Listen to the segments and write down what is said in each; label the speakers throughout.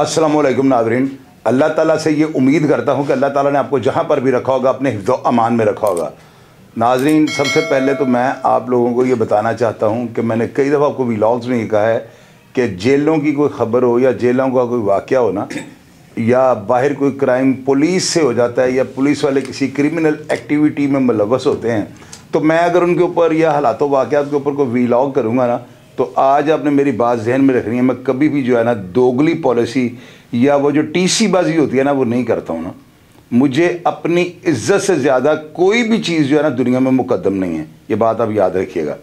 Speaker 1: अस्सलाम वालेकुम नाज़रीन। अल्लाह ताला से ये उम्मीद करता हूँ कि अल्लाह ताला ने आपको जहाँ पर भी रखा होगा अपने हिफ्ज़ अमान में रखा होगा। नाज़रीन, सबसे पहले तो मैं आप लोगों को ये बताना चाहता हूँ कि मैंने कई दफ़ा आपको व्लॉग्स में ये कहा है कि जेलों की कोई ख़बर हो या जेलों का कोई वाक़या हो ना, या बाहर कोई क्राइम पुलिस से हो जाता है या पुलिस वाले किसी क्रिमिनल एक्टिविटी में मुलव्वस होते हैं, तो मैं अगर उनके ऊपर या हालात वाक़यात के ऊपर कोई व्लॉग करूँगा ना, तो आज आपने मेरी बात जहन में रखनी है। मैं कभी भी जो है ना दोगली पॉलिसी या वो जो टीसी बाजी होती है ना वो नहीं करता हूँ ना। मुझे अपनी इज्जत से ज़्यादा कोई भी चीज़ जो है ना दुनिया में मुकद्दम नहीं है, ये बात आप याद रखिएगा।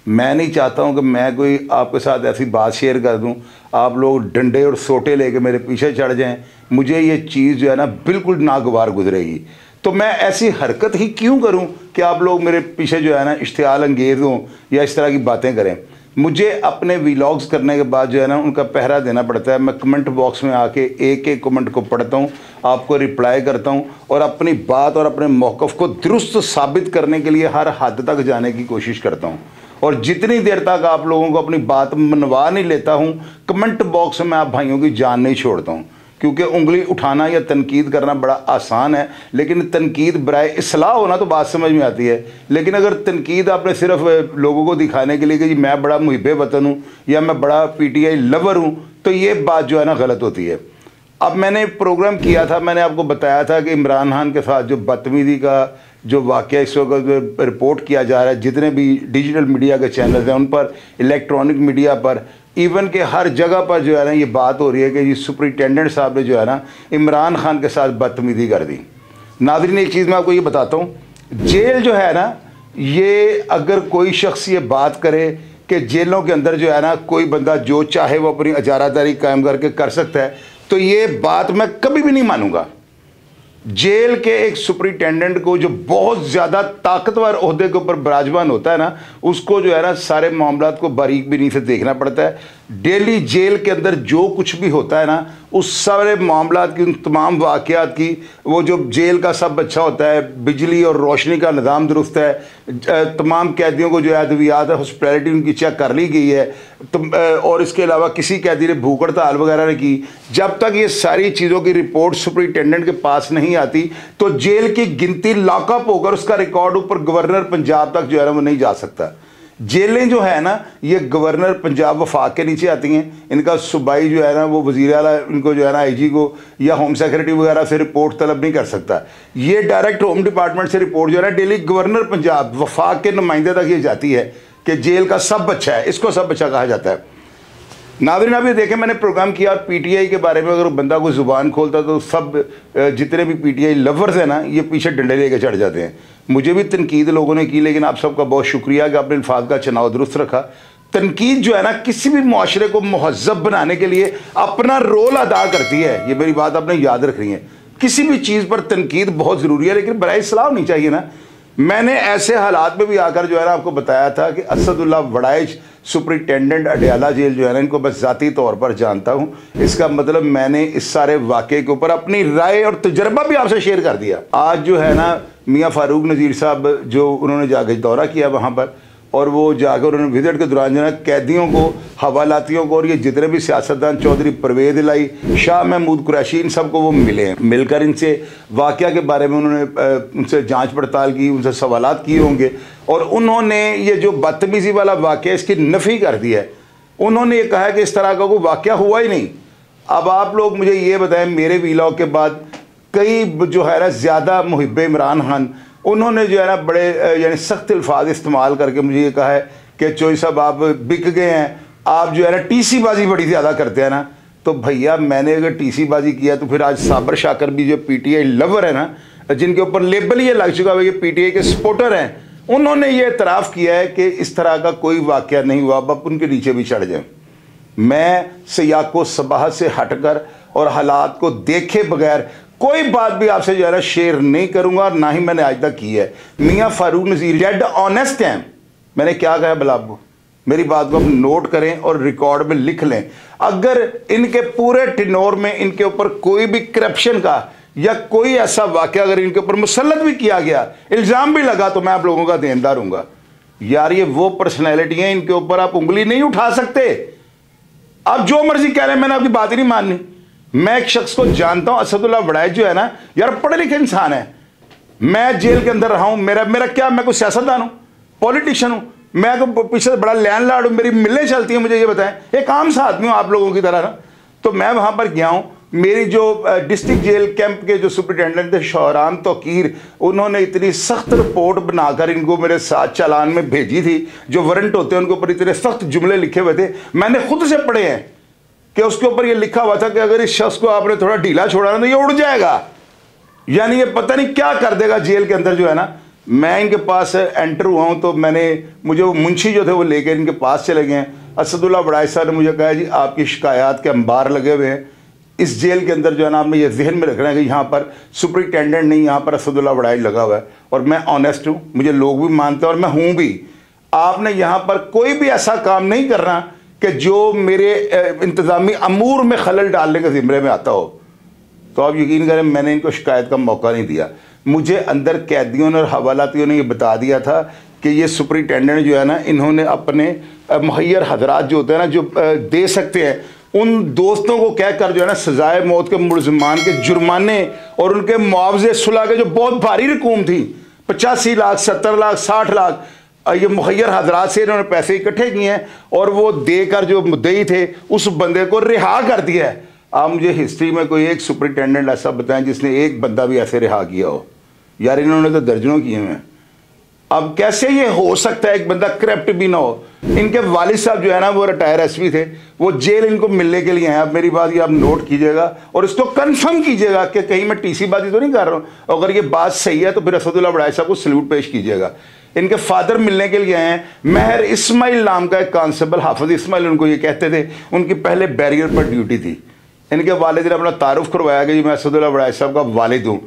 Speaker 1: मैं नहीं चाहता हूँ कि मैं कोई आपके साथ ऐसी बात शेयर कर दूँ, आप लोग डंडे और सोटे लेके मेरे पीछे चढ़ जाएं। मुझे ये चीज़ जो है ना बिल्कुल नागवार गुजरेगी। तो मैं ऐसी हरकत ही क्यों करूँ कि आप लोग मेरे पीछे जो है ना इश्तियाल अंगेज़ हों या इस तरह की बातें करें। मुझे अपने व्लॉग्स करने के बाद जो है ना उनका पहरा देना पड़ता है। मैं कमेंट बॉक्स में आके एक एक कमेंट को पढ़ता हूँ, आपको रिप्लाई करता हूँ और अपनी बात और अपने मौक़िफ़ को दुरुस्त साबित करने के लिए हर हद तक जाने की कोशिश करता हूँ। और जितनी देर तक आप लोगों को अपनी बात मनवा नहीं लेता हूँ, कमेंट बॉक्स में आप भाइयों की जान नहीं छोड़ता हूँ। क्योंकि उंगली उठाना या तनकीद करना बड़ा आसान है, लेकिन तनकीद बराए इस्लाह होना तो बात समझ में आती है। लेकिन अगर तनकीद आपने सिर्फ लोगों को दिखाने के लिए कि जी मैं बड़ा मुहिब्बे वतन हूँ या मैं बड़ा पीटीआई लवर हूँ, तो ये बात जो है ना गलत होती है। अब मैंने प्रोग्राम किया था, मैंने आपको बताया था कि इमरान खान के साथ जो बदतमीज़ी का जो वाक़या इस वक्त रिपोर्ट किया जा रहा है, जितने भी डिजिटल मीडिया के चैनल्स हैं उन पर, इलेक्ट्रॉनिक मीडिया पर, इवन के हर जगह पर जो है ना ये बात हो रही है कि जी सुपरिटेंडेंट साहब ने जो है ना इमरान खान के साथ बदतमीज़ी कर दी। नाज़रीन, एक चीज़ मैं आपको ये बताता हूँ, जेल जो है ना, ये अगर कोई शख्स ये बात करे कि जेलों के अंदर जो है ना कोई बंदा जो चाहे वो अपनी इजारादारी कायम करके कर सकता है, तो ये बात मैं कभी भी नहीं मानूंगा। जेल के एक सुपरिटेंडेंट को जो बहुत ज़्यादा ताकतवर ओहदे के ऊपर विराजमान होता है ना, उसको जो है ना सारे मामलात को बारीक बीनी से देखना पड़ता है। डेली जेल के अंदर जो कुछ भी होता है ना, उस सारे मामलात की, उन तमाम वाक़यात की, वो जो जेल का सब अच्छा होता है, बिजली और रोशनी का निज़ाम दुरुस्त है, तमाम कैदियों को जो है अद्वियात है, हॉस्पिटैलिटी उनकी चेक कर ली गई है, और इसके अलावा किसी कैदी ने भूख हड़ताल वगैरह ने की। जब तक ये सारी चीज़ों की रिपोर्ट सुपरिटेंडेंट के पास नहीं आती, तो जेल की गिनती लॉकअप होकर उसका रिकॉर्ड ऊपर गवर्नर पंजाब तक जो है ना वो नहीं जा सकता। जेलें जो है ना ये गवर्नर पंजाब वफाक के नीचे आती हैं। इनका सूबाई जो है ना वो वज़ीर आला इनको जो है ना आईजी को या होम सेक्रेटरी वगैरह से रिपोर्ट तलब नहीं कर सकता। ये डायरेक्ट होम डिपार्टमेंट से रिपोर्ट जो है ना डेली गवर्नर पंजाब वफाक के नुमाइंदे तक ये जाती है कि जेल का सब अच्छा है, इसको सब अच्छा कहा जाता है। नाज़रीन, आप ये देखें, मैंने प्रोग्राम किया और पीटीआई के बारे में अगर बंदा कोई ज़ुबान खोलता तो सब जितने भी पीटीआई लवर्स हैं ना ये पीछे डंडे लेके चढ़ जाते हैं। मुझे भी तनकीद लोगों ने की, लेकिन आप सबका बहुत शुक्रिया कि आपने अल्फाज का चुनाव दुरुस्त रखा। तनकीद जो है ना किसी भी मुआशरे को महज़ब बनाने के लिए अपना रोल अदा करती है, ये मेरी बात आपने याद रखनी है। किसी भी चीज़ पर तनकीद बहुत ज़रूरी है, लेकिन बराए इस्लाह नहीं चाहिए ना। मैंने ऐसे हालात में भी आकर जो है ना आपको बताया था कि असदुल्ला वड़ाइच सुपरिटेंडेंट अडयाला जेल जो है ना, इनको बस ज़ाती तौर पर जानता हूँ। इसका मतलब मैंने इस सारे वाक़े के ऊपर अपनी राय और तजर्बा भी आपसे शेयर कर दिया। आज जो है ना मियाँ फ़ारूक नज़ीर साहब जो उन्होंने जाकर दौरा किया वहाँ पर, और वो जाकर उन्होंने विजिट के दौरान जो है कैदियों को, हवालातियों को और ये जितने भी सियासतदान, चौधरी परवेज़ इलाही, शाह महमूद कुरैशी, इन सबको वो मिले हैं। मिलकर इनसे वाक़या के बारे में उन्होंने उनसे जांच पड़ताल की, उनसे सवालात किए होंगे, और उन्होंने ये जो बदतमीज़ी वाला वाक़या इसकी नफ़ी कर दी है। उन्होंने ये कहा कि इस तरह का कोई वाक़या हुआ ही नहीं। अब आप लोग मुझे ये बताएं, मेरे व्लॉग के बाद कई जो है ना ज़्यादा मुहिब्बे इमरान खान, उन्होंने जो है ना बड़े यानी सख्त अल्फाज इस्तेमाल करके मुझे ये कहा है कि चोई साहब आप बिक गए हैं, आप जो है ना टीसी बाजी बड़ी ज़्यादा करते हैं ना। तो भैया, मैंने अगर टीसी बाजी किया तो फिर आज साबर शाकर भी जो पीटीआई लवर है ना, जिनके ऊपर लेबल ये लग चुका है ये पीटीआई के सपोर्टर हैं, उन्होंने ये एतराफ़ किया है कि इस तरह का कोई वाक़या नहीं हुआ। अब उनके नीचे भी चढ़ जाए। मैं सियाको सबाहत से हटकर और हालात को देखे बगैर कोई बात भी आपसे जो है ना शेयर नहीं करूंगा, और ना ही मैंने आज तक की है। मियाँ फ़ारूक नज़ीर डेड ऑनेस्ट हैं। मैंने क्या कहा भला आपको, मेरी बात को आप नोट करें और रिकॉर्ड में लिख लें। अगर इनके पूरे टिनोर में इनके ऊपर कोई भी करप्शन का या कोई ऐसा वाक़या अगर इनके ऊपर मुसल्लत भी किया गया, इल्ज़ाम भी लगा, तो मैं आप लोगों का देनदार हूँगा। यार, ये वो पर्सनैलिटी हैं, इनके ऊपर आप उंगली नहीं उठा सकते। आप जो मर्जी कह रहे हैं, मैंने आपकी बात ही नहीं माननी। मैं एक शख्स को जानता हूं, असदुल्ला वड़ाई जो है ना यार, पढ़े लिखे इंसान है। मैं जेल के अंदर रहा हूं, मेरा क्या, मैं कोई सियासतदान हूं, पॉलिटिशियन हूं, मैं तो पीछे बड़ा लैंडलॉर्ड हूं, मेरी मिलें चलती हैं, मुझे ये बताएं, एक आम सा आदमी हूं आप लोगों की तरह ना। तो मैं वहां पर गया हूं, मेरी जो डिस्ट्रिक्ट जेल कैंप के जो सुपरिटेंडेंट थे शौरान तोकीर, उन्होंने इतनी सख्त रिपोर्ट बनाकर इनको मेरे साथ चालान में भेजी थी। जो वारंट होते हैं उनके ऊपर इतने सख्त जुमले लिखे हुए थे, मैंने खुद से पढ़े हैं कि उसके ऊपर ये लिखा हुआ था कि अगर इस शख्स को आपने थोड़ा ढीला छोड़ा ना तो ये उड़ जाएगा, यानी ये पता नहीं क्या कर देगा जेल के अंदर जो है ना। मैं इनके पास एंटर हुआ हूँ तो मुझे वो मुंशी जो थे वो लेकर इनके पास चले गए हैं। असदुल्ला वड़ाई साहब ने मुझे कहा जी आपकी शिकायत के अंबार लगे हुए हैं इस जेल के अंदर जो है ना, आपने ये जहन में रखना है कि यहाँ पर सुपरिटेंडेंट नहीं, यहाँ पर असदुल्ला वड़ाई लगा हुआ है। और मैं ऑनेस्ट हूँ, मुझे लोग भी मानते हैं और मैं हूँ भी। आपने यहाँ पर कोई भी ऐसा काम नहीं करना कि जो मेरे इंतज़ामी अमूर में खलल डालने के ज़िम्मे में आता हो। तो आप यकीन करें मैंने इनको शिकायत का मौका नहीं दिया। मुझे अंदर कैदियों ने और हवालातियों ने ये बता दिया था कि ये सुपरिटेंडेंट जो है ना, इन्होंने अपने मुहैयर हजरात जो होते हैं ना, जो दे सकते हैं, उन दोस्तों को कहकर जो है ना सजाए मौत के मुलजमान के जुर्माने और उनके मुआवजे सुलह के जो बहुत भारी रकूम थी, 85 लाख 70 लाख 60 लाख, ये मुहैयर हजरात से इन्होंने पैसे इकट्ठे किए हैं और वो देकर जो मुद्दई थे उस बंदे को रिहा कर दिया है। आप मुझे हिस्ट्री में कोई एक सुपरिटेंडेंट ऐसा बताएं जिसने एक बंदा भी ऐसे रिहा किया हो? यार इन्होंने तो दर्जनों किए हुए हैं। अब कैसे ये हो सकता है एक बंदा करप्ट भी ना हो? इनके वालिद साहब जो है ना वो रिटायर एसपी थे, वो जेल इनको मिलने के लिए हैं। अब मेरी बात ये आप नोट कीजिएगा और इसको कंफर्म कीजिएगा कि कहीं मैं टीसी बाजी तो नहीं कर रहा हूँ। अगर ये बात सही है तो फिर असदुल्ला वड़ाई साहब को सल्यूट पेश कीजिएगा। इनके फादर मिलने के लिए हैं। महर इस्माइल नाम का एक कांस्टेबल, हाफिज इस्माइल उनको ये कहते थे, उनकी पहले बैरियर पर ड्यूटी थी। इनके वालिद ने अपना तारुफ करवाया कि मैं असदुल्ला वड़ाई साहब का वालिद हूँ।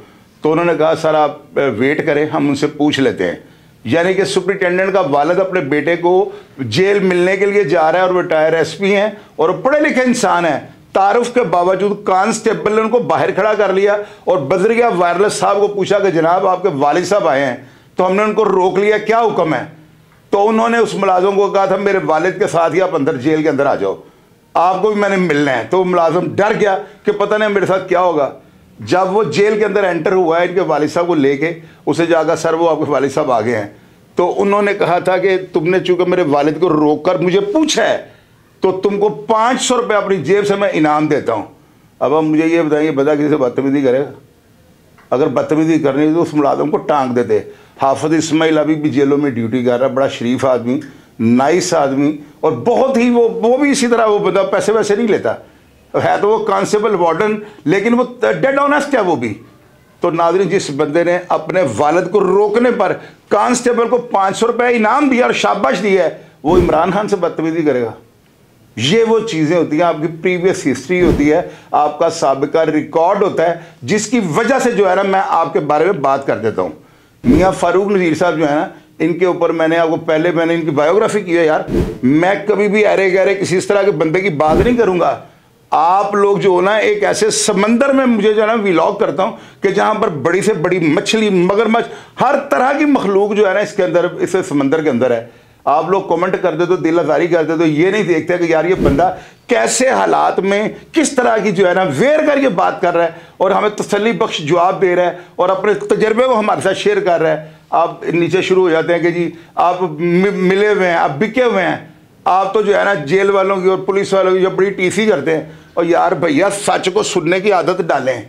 Speaker 1: तो उन्होंने कहा सर आप वेट करें, हम उनसे पूछ लेते हैं। यानी कि सुपरिटेंडेंट का वालिद अपने बेटे को जेल मिलने के लिए जा रहा है और रिटायर एसपी हैं और पढ़े लिखे इंसान हैं। तारुफ के बावजूद कांस्टेबल ने उनको बाहर खड़ा कर लिया और बदरिया वायरलेस साहब को पूछा कि जनाब आपके वालिद साहब आए हैं। तो हमने उनको रोक लिया, क्या हुक्म है? तो उन्होंने उस मुलाजिम को कहा था मेरे वालिद के साथ ही आप अंदर जेल के अंदर आ जाओ, आपको भी मैंने मिलना है। तो मुलाजिम डर गया कि पता नहीं मेरे साथ क्या होगा। जब वो जेल के अंदर एंटर हुआ है इनके वालिद साहब को लेके, उसे जाकर सर वो आपके वालिद साहब आ गए हैं। तो उन्होंने कहा था कि तुमने चूंकि मेरे वालिद को रोक कर मुझे पूछा है तो तुमको 500 रुपये अपनी जेब से मैं इनाम देता हूँ। अब आप मुझे ये बताइए, बता किसी से बदतमीजी करेगा? अगर बदतमीजी करनी है तो उस मुलाजिम को टांग देते। हाफिज इस्माइल अभी भी जेलों में ड्यूटी कर रहा है, बड़ा शरीफ आदमी, नाइस आदमी और बहुत ही वो भी इसी तरह वो बता पैसे वैसे नहीं लेता है। तो वो कांस्टेबल वार्डन, लेकिन वो डेड ऑनेस्ट है वो भी। तो नाज़रीन, जिस बंदे ने अपने वालिद को रोकने पर कांस्टेबल को 500 रुपये इनाम दिया और शाबाश दी है, वो इमरान खान से बदतमीजी करेगा? ये वो चीज़ें होती हैं, आपकी प्रीवियस हिस्ट्री होती है, आपका साबिका रिकॉर्ड होता है, जिसकी वजह से जो है ना मैं आपके बारे में बात कर देता हूँ। मियाँ फारूक नज़ीर साहब जो है ना, इनके ऊपर मैंने इनकी बायोग्राफी की है। यार मैं कभी भी अरे गहरे किसी इस तरह के बंदे की बात नहीं करूँगा। आप लोग जो ना एक ऐसे समंदर में मुझे जो है ना व्लॉग करता हूँ कि जहाँ पर बड़ी से बड़ी मछली, मगरमच्छ, हर तरह की मखलूक जो है ना इसके अंदर, इस समंदर के अंदर है। आप लोग कमेंट कर दे तो, दिल आज़ारी कर दे तो, ये नहीं देखते कि यार ये बंदा कैसे हालात में किस तरह की जो है ना वेर कर ये बात कर रहा है और हमें तसल्ली बख्श जवाब दे रहा है और अपने तजर्बे को हमारे साथ शेयर कर रहा है। आप नीचे शुरू हो जाते हैं कि जी आप मिले हुए हैं, आप बिके हुए हैं, आप तो जो है ना जेल वालों की और पुलिस वालों की जो बड़ी टीसी करते हैं। और यार भैया सच को सुनने की आदत डालें।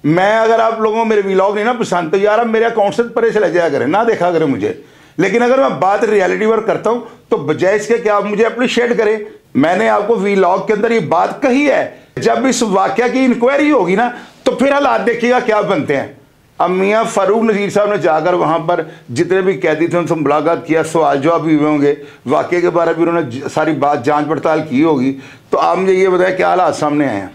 Speaker 1: मैं अगर आप लोगों को मेरे व्लॉग नहीं ना पसंद तो यार आप मेरे अकाउंट से परे चले जाया करें, ना देखा करें मुझे। लेकिन अगर मैं बात रियलिटी पर करता हूं तो बजाय इसके कि आप मुझे अप्रिशिएट करें, मैंने आपको व्लॉग के अंदर ये बात कही है। जब इस वाकया की इंक्वायरी होगी ना तो फिर हालात देखिएगा क्या बनते हैं। अब मियाँ फारूक नज़ीर साहब ने जाकर वहाँ पर जितने भी कैदी थे उनसे मुलाकात किया, सवाल जवाब भी हुए होंगे, वाकये के बारे में उन्होंने सारी बात जांच पड़ताल की होगी। तो आप मुझे ये बताएं क्या हालात सामने आए हैं।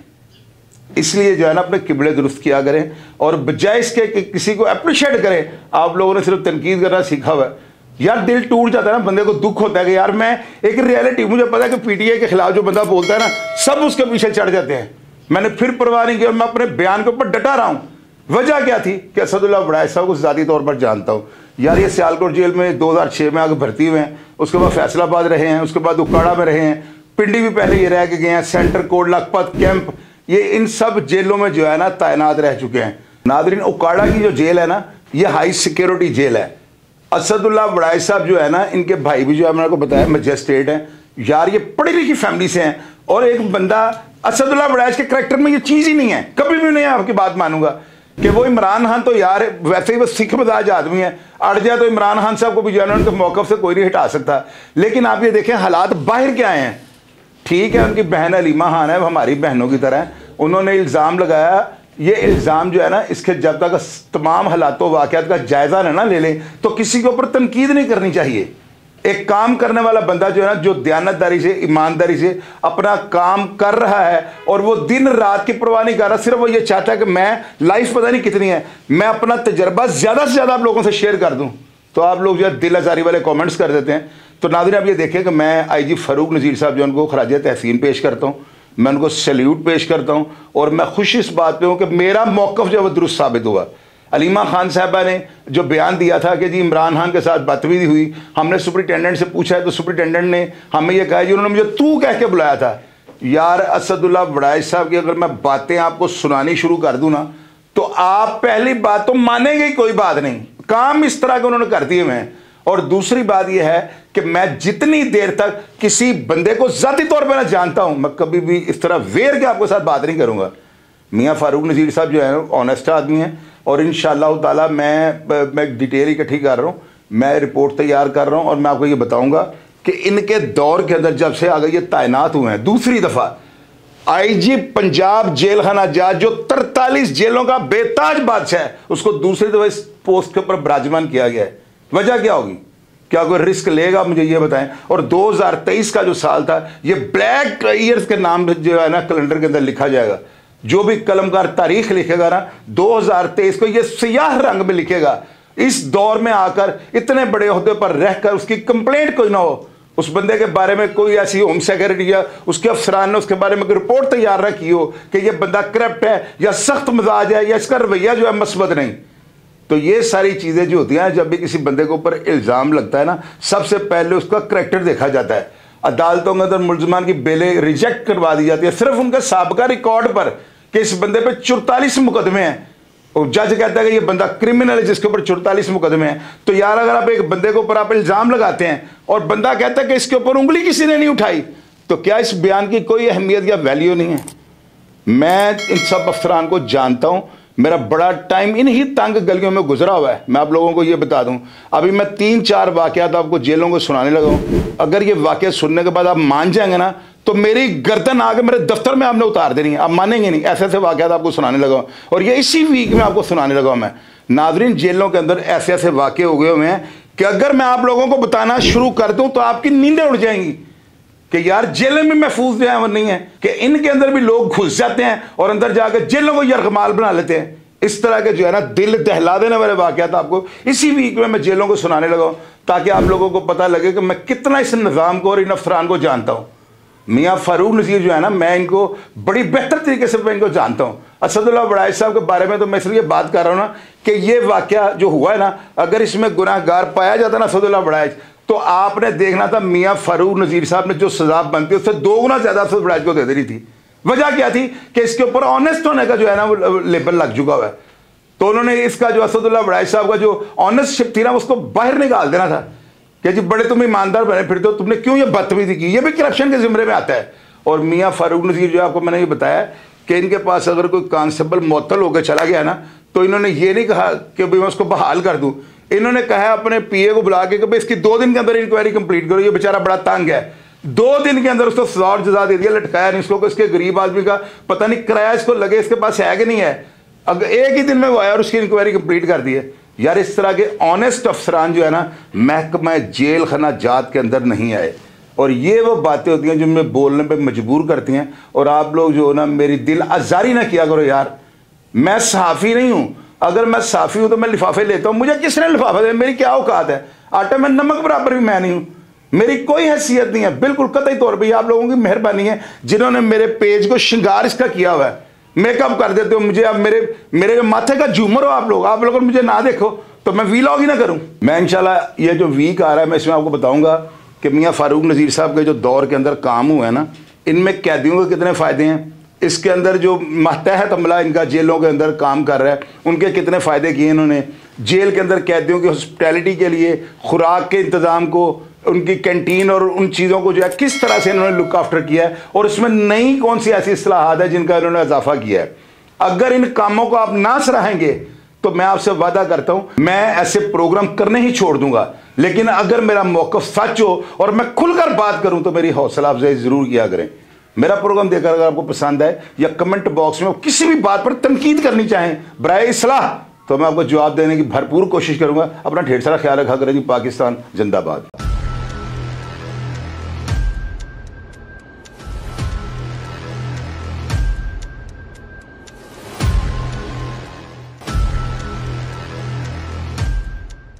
Speaker 1: इसलिए जो है ना अपने किबले दुरुस्त किया करें और बजाय इसके कि किसी को अप्रिशिएट करें। आप लोगों ने सिर्फ तनकीद करना सीखा हुआ है। यार दिल टूट जाता है ना, बंदे को दुख होता है कि यार मैं एक रियलिटी, मुझे पता है कि पीटीआई के खिलाफ जो बंदा बोलता है ना सब उसके पीछे चढ़ जाते हैं। मैंने फिर परवाह नहीं की और मैं अपने बयान के ऊपर डटा रहा हूँ। वजह क्या थी कि असदुल्ला वड़ाई साहब को ज़ाती तौर पर जानता हूँ। यार ये सियालकोट जेल में 2006 में आगे भर्ती हुए हैं, उसके बाद फैसलाबाद रहे हैं, उसके बाद उकाड़ा में रहे हैं, पिंडी भी पहले ये रह के गए हैं, सेंटर कोट लखपत कैंप, ये इन सब जेलों में जो है ना तैनात रह चुके हैं। नादरीन, उकाड़ा की जो जेल है ना, ये हाई सिक्योरिटी जेल है। असदुल्ला बड़ाई साहब जो है ना, इनके भाई भी जो है, मैंने आपको बताया मजिस्ट्रेट हैं यार, ये पढ़ी लिखी फैमिली से हैं। और एक बंदा असदुल्ला बड़ाइश के करैक्टर में ये चीज़ ही नहीं है, कभी भी नहीं आपकी बात मानूंगा कि वो इमरान खान तो यार वैसे ही वो सिख मिजाज आदमी है, अड़ जाए तो इमरान खान साहब को भी जो है ना उनके मौक़िफ़ से कोई नहीं हटा सकता। लेकिन आप ये देखें हालात बाहर क्या आए हैं। ठीक है, उनकी बहन अलीमा खान है, हमारी बहनों की तरह, उन्होंने इल्ज़ाम लगाया। ये इल्ज़ाम जो है ना, इसके जब तक तमाम हालातों वाक़यात का जायज़ा ना ले लें तो किसी के ऊपर तनकीद नहीं करनी चाहिए। एक काम करने वाला बंदा जो है ना, जो दयानतदारी से, ईमानदारी से अपना काम कर रहा है और वो दिन रात की परवाह नहीं कर रहा, सिर्फ वो ये चाहता है कि मैं लाइफ पता नहीं कितनी है, मैं अपना तजर्बा ज़्यादा से ज़्यादा आप लोगों से शेयर कर दूँ, तो आप लोग जो है दिल आज़ारी वाले कमेंट्स कर देते हैं। तो नाज़रीन, आप ये देखें कि मैं IG फ़ारूक नज़ीर साहब जो उनको खराज तहसीन पेश करता हूँ, मैं उनको सैल्यूट पेश करता हूँ और मैं खुश इस बात पे हूँ कि मेरा मौक़िफ़ जो है वो दुरुस्त साबित हुआ। अलीमा खान साहबा ने जो बयान दिया था कि जी इमरान खान के साथ बदतमीज़ी हुई, हमने सुपरिटेंडेंट से पूछा है तो सुपरिटेंडेंट ने हमें यह कहा जी उन्होंने मुझे तू कह के बुलाया था। यार असदुल्ला बड़ाइश साहब की अगर मैं बातें आपको सुनानी शुरू कर दूँ ना, तो आप पहली बात तो मानेंगे ही कोई बात नहीं, काम इस तरह के उन्होंने कर दिए मैं। और दूसरी बात यह है कि मैं जितनी देर तक किसी बंदे को ज़ाती तौर पर ना जानता हूँ, मैं कभी भी इस तरह वेर के आपके साथ बात नहीं करूँगा। मियाँ फ़ारूक नज़ीर साहब जो है ऑनेस्ट आदमी हैं और इंशाअल्लाह ताला मैं डिटेल इकट्ठी कर रहा हूँ, मैं रिपोर्ट तैयार कर रहा हूँ और मैं आपको ये बताऊँगा कि इनके दौर के अंदर जब से आगे ये तैनात हुए हैं दूसरी दफ़ा, IG पंजाब जेल खाना जज जो 43 जेलों का बेताज बादशाह है, उसको दूसरी दफ़ा इस पोस्ट के ऊपर विराजमान किया गया है। वजह क्या होगी? क्या कोई रिस्क लेगा? मुझे ये बताएं। और 2023 का जो साल था, ये ब्लैक ईयर्स के नाम जो है ना कैलेंडर के अंदर लिखा जाएगा। जो भी कलमकार तारीख लिखेगा ना 2023 को, ये सियाह रंग में लिखेगा। इस दौर में आकर इतने बड़े ओहदे पर रहकर उसकी कंप्लेंट कोई ना हो, उस बंदे के बारे में कोई ऐसी होम सेक्रेटरी या उसके अफसरान ने उसके बारे में कोई रिपोर्ट तैयार रखी हो कि ये बंदा करप्ट है या सख्त मिजाज है या इसका रवैया जो है मस्बत नहीं। तो ये सारी चीज़ें जो होती हैं, जब भी किसी बंदे के ऊपर इल्ज़ाम लगता है ना, सबसे पहले उसका करैक्टर देखा जाता है। अदालतों के अंदर मुल्ज़मान की बेलें रिजेक्ट करवा दी जाती है सिर्फ उनके साबका रिकॉर्ड पर कि इस बंदे पे 44 मुकदमे हैं और जज कहता है कि ये बंदा क्रिमिनल है जिसके ऊपर 44 मुकदमे हैं। तो यार अगर आप एक बंदे के ऊपर आप इल्ज़ाम लगाते हैं और बंदा कहता है कि इसके ऊपर उंगली किसी ने नहीं उठाई, तो क्या इस बयान की कोई अहमियत या वैल्यू नहीं है? मैं इन सब अफसरान को जानता हूँ, मेरा बड़ा टाइम इन्हीं तंग गलियों में गुजरा हुआ है। मैं आप लोगों को ये बता दूं, अभी मैं 3-4 वाक़यात आपको जेलों को सुनाने लगा हूँ। अगर ये वाक़या सुनने के बाद आप मान जाएंगे ना, तो मेरी गर्दन आके मेरे दफ्तर में आपने उतार देनी है, आप मानेंगे नहीं। ऐसे ऐसे वाक़यात आपको सुनाने लगा हूँ और ये इसी वीक में आपको सुनाने लगा हूँ मैं। नाज़रीन, जेलों के अंदर ऐसे ऐसे वाक़े हो गए हुए हैं कि अगर मैं आप लोगों को बताना शुरू कर दूँ तो आपकी नींदें उड़ जाएंगी कि यार जेलें में महफूज जो है वो नहीं है, कि इनके अंदर भी लोग घुस जाते हैं और अंदर जाकर जेलों को यरगमाल बना लेते हैं। इस तरह के जो है ना दिल दहला देने वाले वाक़यात आपको इसी वीक में मैं जेलों को सुनाने लगा हूँ, ताकि आप लोगों को पता लगे कि मैं कितना इस निज़ाम को और इन अफसरान को जानता हूँ। मियाँ फ़ारूक नज़ीर जो है ना, मैं इनको बड़ी बेहतर तरीके से मैं इनको जानता हूँ। असदुल्ला बड़ाइश साहब के बारे में तो मैं इसलिए बात कर रहा हूँ ना कि ये वाक़या जो हुआ है ना, अगर इसमें गुनाहगार पाया जाता ना असदुल्ला बड़ाइश, तो आपने देखना था मियाँ फ़ारूक नज़ीर साहब ने जो सज़ा बनती है उससे 2 गुना ज़्यादा असदुल्ला बड़ाइश को दे देनी थी। वजह क्या थी कि इसके ऊपर ऑनेस्ट होने का जो है ना वो लेबल लग चुका हुआ है। तो उन्होंने इसका जो असदुल्ला बड़ाइश साहब का जो ऑनेस्टशिप थी ना, उसको बाहर निकाल देना था कि जी बड़े तुम ईमानदार बने फिरते हो, तुमने क्यों ये बदतमीजी की। ये भी करप्शन के ज़िम्मे में आता है। और मियाँ फ़ारूक नज़ीर जो आपको मैंने ये बताया कि इनके पास अगर कोई कांस्टेबल मुअत्तल होकर चला गया ना, तो इन्होंने ये नहीं कहा कि भाई मैं उसको बहाल कर दूँ। इन्होंने कहा अपने PA को बुला के कि भाई इसकी 2 दिन के अंदर इंक्वायरी कंप्लीट करो, ये बेचारा बड़ा तंग है। 2 दिन के अंदर उसको सज़ा और जज़ा दे दिया, लटकाया नहीं इसको। इसके गरीब आदमी का पता नहीं किराया इसको लगे, इसके पास है कि नहीं है। अगर एक ही दिन में वो आया और उसकी इंक्वायरी कंप्लीट कर दी है। यार इस तरह के ऑनेस्ट अफसरान जो है ना, महकमा जेल खाना जात के अंदर नहीं आए। और ये वो बातें होती हैं जो हमें बोलने पे मजबूर करती हैं। और आप लोग जो ना मेरी दिल आज़ारी ना किया करो यार, मैं सहाफ़ी नहीं हूँ। अगर मैं सहाफ़ी हूँ तो मैं लिफाफे लेता हूँ, मुझे किसने लिफाफा दिया? मेरी क्या औकात है? आटे में नमक बराबर भी मैं नहीं हूँ, मेरी कोई हैसियत नहीं है। बिल्कुल कतई तौर पर आप लोगों की मेहरबानी है जिन्होंने मेरे पेज को श्रृंगार इसका किया हुआ है। मेकअप कर देते हो मुझे, अब मेरे माथे का झूमर हो आप लोग अगर मुझे ना देखो तो मैं वीलॉग ही ना करूं। मैं इंशाल्लाह ये जो वीक आ रहा है मैं इसमें आपको बताऊंगा कि मियाँ फ़ारूक नज़ीर साहब के जो दौर के अंदर काम हुआ है ना, इनमें कैदियों के कितने फ़ायदे हैं, इसके अंदर जो मातहत अमला इनका जेलों के अंदर काम कर रहा है, उनके कितने फ़ायदे किए इन्होंने। जेल के अंदर कैदियों की हॉस्पिटैलिटी के लिए खुराक के इंतज़ाम को, उनकी कैंटीन और उन चीज़ों को जो है किस तरह से इन्होंने लुक आफ्टर किया है, और इसमें नई कौन सी ऐसी इस्लाहात है जिनका इन्होंने इजाफा किया है। अगर इन कामों को आप ना सराहेंगे तो मैं आपसे वादा करता हूं मैं ऐसे प्रोग्राम करने ही छोड़ दूंगा। लेकिन अगर मेरा मौक़िफ़ सच हो और मैं खुलकर बात करूं तो मेरी हौसला अफजाई ज़रूर किया करें। मेरा प्रोग्राम देखकर अगर आपको पसंद आए या कमेंट बॉक्स में किसी भी बात पर तनकीद करनी चाहें बराए इस्लाह, तो मैं आपको जवाब देने की भरपूर कोशिश करूंगा। अपना ढेर सारा ख्याल रखा करें जी। पाकिस्तान जिंदाबाद।